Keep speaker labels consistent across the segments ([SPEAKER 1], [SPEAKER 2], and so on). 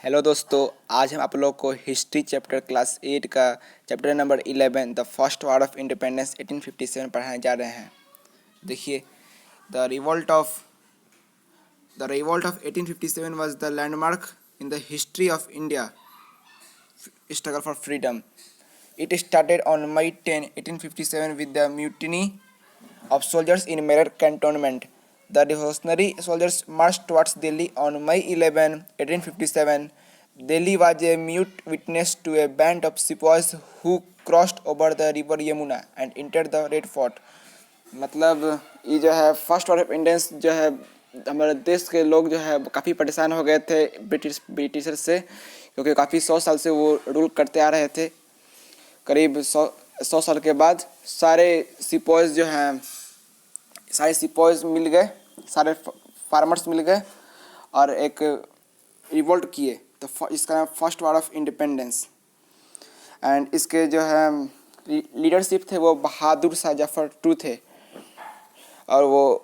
[SPEAKER 1] Hello दोस्तों, आज हम आप लोग को हिस्ट्री चैप्टर क्लास 8 का chapter number 11 the first war of independence 1857 पढ़ाने जा रहे हैं। देखिए, the revolt of 1857 was the landmark in the history of India struggle for freedom. It started on May 10, 1857 with the mutiny of soldiers in Meerut cantonment. The revolutionary soldiers marched towards Delhi on May 11, 1857. Delhi was a mute witness to a band of sepoys who crossed over the river Yamuna and entered the Red Fort. मतलब ये जो है first war of independence जो है हमारे देश के लोग जो है काफ़ी परेशान हो गए थे ब्रिटिशर से, क्योंकि काफ़ी 100 साल से वो रूल करते आ रहे थे। करीब 100 साल के बाद सारे सिपॉइज मिल गए, सारे फार्मर्स मिल गए और एक रिवोल्ट किए। तो इसका नाम first war of independence. And इसके जो है लीडरशिप थे वो बहादुर शाह जफर टू थे। और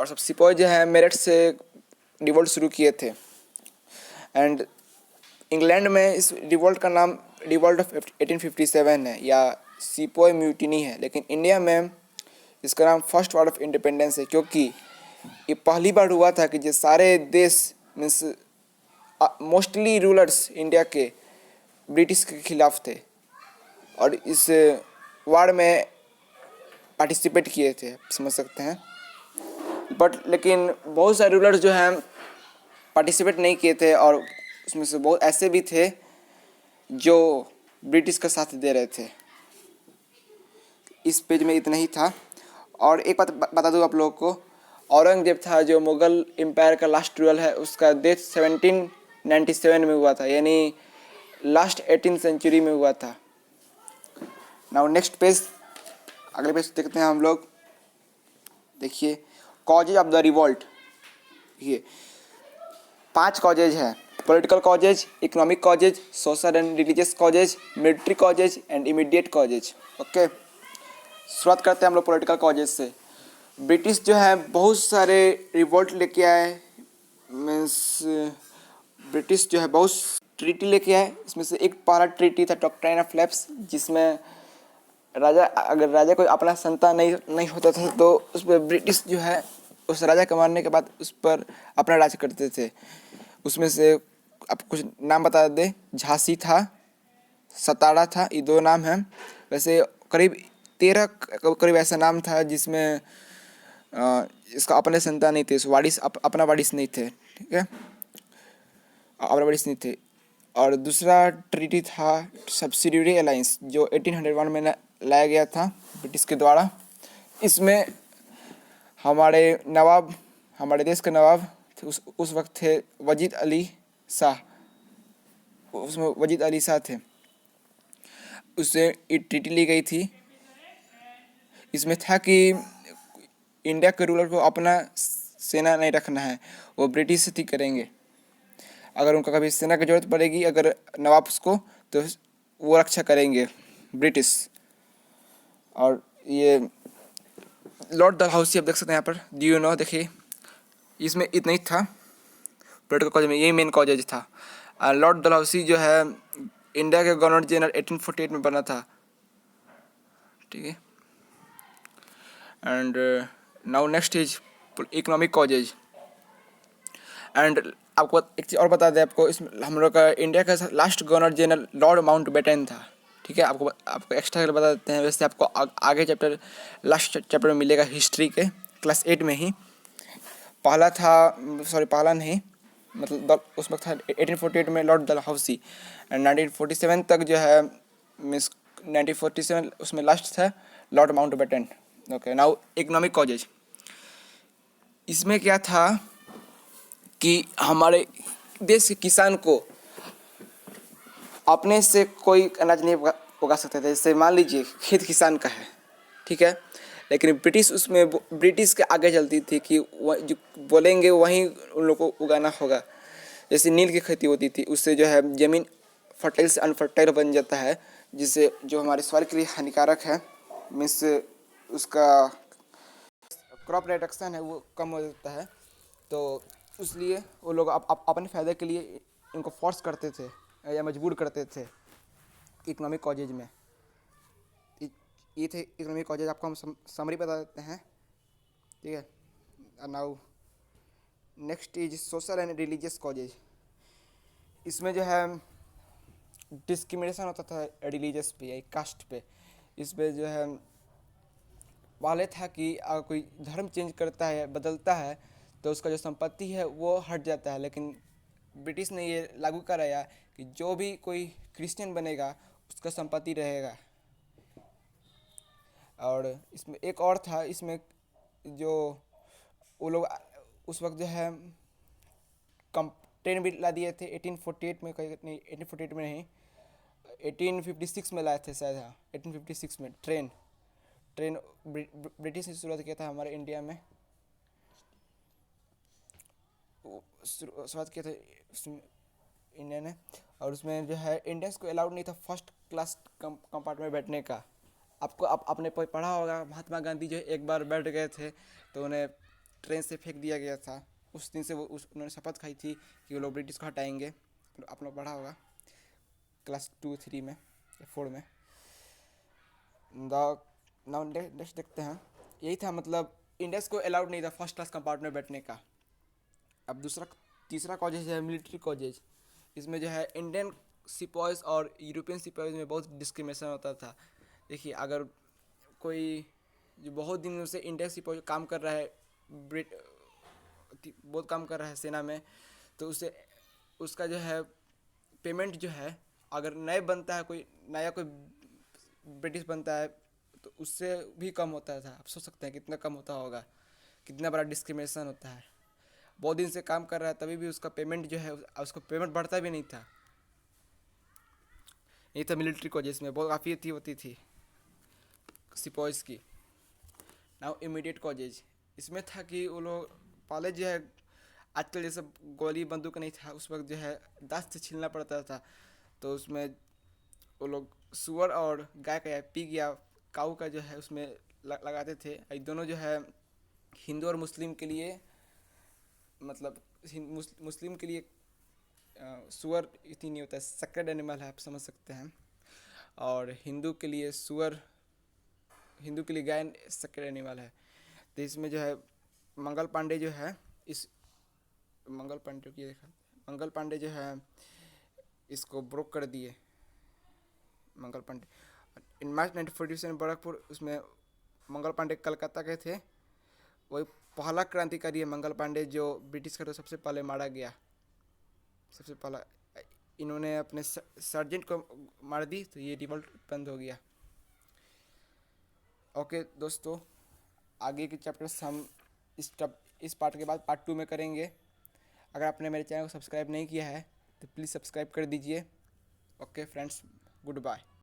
[SPEAKER 1] सब सिपॉय जो है मेरठ से रिवोल्ट शुरू किए थे। एंड इंग्लैंड में इस रिवोल्ट का नाम रिवोल्ट ऑफ 1857 है या सिपॉय म्यूटिनी है, लेकिन इंडिया में इसका नाम फर्स्ट वार ऑफ इंडिपेंडेंस है, क्योंकि ये पहली बार हुआ था कि जो सारे देश मीन्स मोस्टली रूलर्स इंडिया के ब्रिटिश के खिलाफ थे और इस वार में पार्टिसिपेट किए थे, समझ सकते हैं। लेकिन बहुत सारे रूलर्स जो हैं पार्टिसिपेट नहीं किए थे और उसमें से बहुत ऐसे भी थे जो ब्रिटिश का साथ दे रहे थे। इस पेज में इतना ही था। और एक बात बता दूँ आप लोगों को, औरंगजेब था जो मुग़ल एम्पायर का लास्ट रूलर है, उसका डेथ 1797 में हुआ था, यानी लास्ट 18th सेंचुरी में हुआ था। नाउ नेक्स्ट पेज, अगले पेज देखते हैं हम लोग। देखिए, कॉजेज ऑफ द रिवॉल्ट। ये 5 कॉजेज है: political causes, economic causes, social and religious causes, military causes and immediate causes. Okay, शुरुआत करते हैं हम लोग पॉलिटिकल कॉजेज से। ब्रिटिश जो है बहुत सारे रिवॉल्ट लेके आए, मीन्स ब्रिटिश जो है बहुत ट्रीटी लेके आए। इसमें से एक पहला ट्रीटी था डॉक्ट्राइन ऑफ लैप्स, जिसमें अगर राजा कोई अपना संतान नहीं होता था तो उस पर ब्रिटिश जो है उस राजा के मारने के बाद उस पर अपना राज करते थे। उसमें से आप कुछ नाम बता दें। झांसी था, सतारा था, ये 2 नाम हैं। वैसे करीब 13 करीब ऐसा नाम था जिसमें इसका अपने संतान नहीं थे, अपना वारिस नहीं थे, ठीक है, अपना वारिस नहीं थे। और दूसरा ट्रीटी था सब्सिडियरी अलायंस, जो 1801 में लाया गया था ब्रिटिश के द्वारा। इसमें हमारे देश के नवाब उस वक्त थे वजीद अली शाह। उसमें वजीद अली शाह थे, उससे ये ट्रीटी ली गई थी। इसमें था कि इंडिया के रूलर को अपना सेना नहीं रखना है, वो ब्रिटिश से करेंगे। अगर उनका कभी सेना की जरूरत पड़ेगी, अगर नवाब उसको, तो वो रक्षा करेंगे ब्रिटिश। और ये लॉर्ड डलहौसी आप देख सकते हैं यहाँ पर, डू यू नो। देखिए, इसमें इतना ही था पॉलिटिकल कॉलेज में, यही मेन कॉलेज था। लॉर्ड डलहौसी जो है इंडिया के गवर्नर जनरल 1848 में बना था, ठीक है। And now next is economic causes. And आपको एक चीज़ और बता दें, आपको इसमें हम लोग का इंडिया का last governor general Lord Mountbatten था, ठीक है। आपको एक्स्ट्रा बता देते हैं। वैसे आपको आगे लास्ट चैप्टर में मिलेगा हिस्ट्री के क्लास 8 में ही। पहला नहीं, मतलब उस वक्त था 1848 में लॉर्ड डलहौसी, एंड 1947 तक जो है मिस 1947 उसमें लास्ट था Lord Mountbatten. Okay, now economic causes. इसमें क्या था कि हमारे देश के किसान को अपने से कोई अनाज नहीं उगा सकते थे। जैसे मान लीजिए खेत किसान का है, ठीक है, लेकिन ब्रिटिश के आगे चलती थी कि जो बोलेंगे वहीं उन लोगों को उगाना होगा। जैसे नील की खेती होती थी, उससे जो है ज़मीन फर्टाइल से अनफर्टाइल बन जाता है, जिससे जो हमारे स्वास्थ्य के लिए हानिकारक है। मीन्स उसका क्रॉप रिडक्शन है वो कम हो जाता है। तो इसलिए वो लोग अपने फ़ायदे के लिए इनको फोर्स करते थे या मजबूर करते थे इकोनॉमिक कॉजेज में। ये थे इकोनॉमिक कॉजेज, आपको हम समरी बता देते हैं, ठीक है। Now next is social and religious causes. इसमें जो है डिस्क्रिमिनेशन होता था रिलीजियस पे या कास्ट पे। इस पे जो है पहले था कि अगर कोई धर्म चेंज करता है, बदलता है, तो उसका जो संपत्ति है वो हट जाता है। लेकिन ब्रिटिश ने ये लागू कराया कि जो भी कोई क्रिश्चियन बनेगा उसका संपत्ति रहेगा। और इसमें एक और था, इसमें जो वो लोग उस वक्त जो है कम ट्रेन भी ला दिए थे 1848 में, कहीं नहीं 1848 में नहीं, 1856 में लाए थे शायद, हाँ 1856 में ट्रेन ट्रेन ब्रिटिश ने शुरुआत किया था हमारे इंडिया में। शुरुआत किया था उसमें इंडिया ने। और उसमें जो है इंडियंस को अलाउड नहीं था फर्स्ट क्लास कंपार्टमेंट में बैठने का। आपको आपने पढ़ा होगा महात्मा गांधी जो एक बार बैठ गए थे तो उन्हें ट्रेन से फेंक दिया गया था। उस दिन से उन्होंने शपथ खाई थी कि वो लोग ब्रिटिश को हटाएंगे। आप लोग पढ़ा होगा क्लास 2 3 में या 4 में। द नाउ नेक्स्ट देखते हैं। यही था, मतलब इंडियंस को अलाउड नहीं था फर्स्ट क्लास कंपार्टमेंट में बैठने का। अब तीसरा कॉलेज है मिलिट्री कॉलेज। इसमें जो है इंडियन सिपॉइज और यूरोपियन सिपॉइज में बहुत डिस्क्रिमिनेशन होता था। देखिए, अगर कोई जो बहुत दिनों से इंडियन सिपॉइज काम कर रहा है, बहुत काम कर रहा है सेना में, तो उसे उसका जो है पेमेंट जो है, अगर नए बनता है, कोई नया कोई ब्रिटिश बनता है तो उससे भी कम होता था। आप सोच सकते हैं कितना कम होता होगा, कितना बड़ा डिस्क्रिमिनेशन होता है। बहुत दिन से काम कर रहा है तभी भी उसका पेमेंट जो है, उसका पेमेंट बढ़ता भी नहीं था। ये था मिलिट्री कॉलेज में बहुत काफ़ी थी होती थी सिपॉइस की। नाउ इमीडिएट कॉलेज, इसमें था कि वो लोग पहले जो है आजकल जैसे गोली बंदूक नहीं था, उस वक्त जो है दांत से छीलना पड़ता था। तो उसमें वो लोग सुअर और गाय का या पिग या काऊ का जो है उसमें लगाते थे। ये दोनों जो है हिंदू और मुस्लिम के लिए, मतलब मुस्लिम के लिए सुअर इतनी नहीं होता है, सेक्रेड एनिमल है, आप समझ सकते हैं। और हिंदू के लिए गाय सेक्रेड एनिमल है। तो इसमें जो है मंगल पांडे जो है, इस मंगल पांडे की देखा, मंगल पांडे जो है इसको ब्रोक कर दिए। मंगल पांडे इन मार्च 1947 बरकपुर, उसमें मंगल पांडे कलकत्ता के थे। वही पहला क्रांतिकारी है मंगल पांडे जो ब्रिटिश का तो सबसे पहले मारा गया। सबसे पहला इन्होंने अपने सर्जेंट को मार दी तो ये रिवोल्ट बंद हो गया। ओके दोस्तों, आगे के चैप्टर्स हम इस पार्ट के बाद पार्ट 2 में करेंगे। अगर आपने मेरे चैनल को सब्सक्राइब नहीं किया है तो प्लीज़ सब्सक्राइब कर दीजिए। Okay friends, good bye.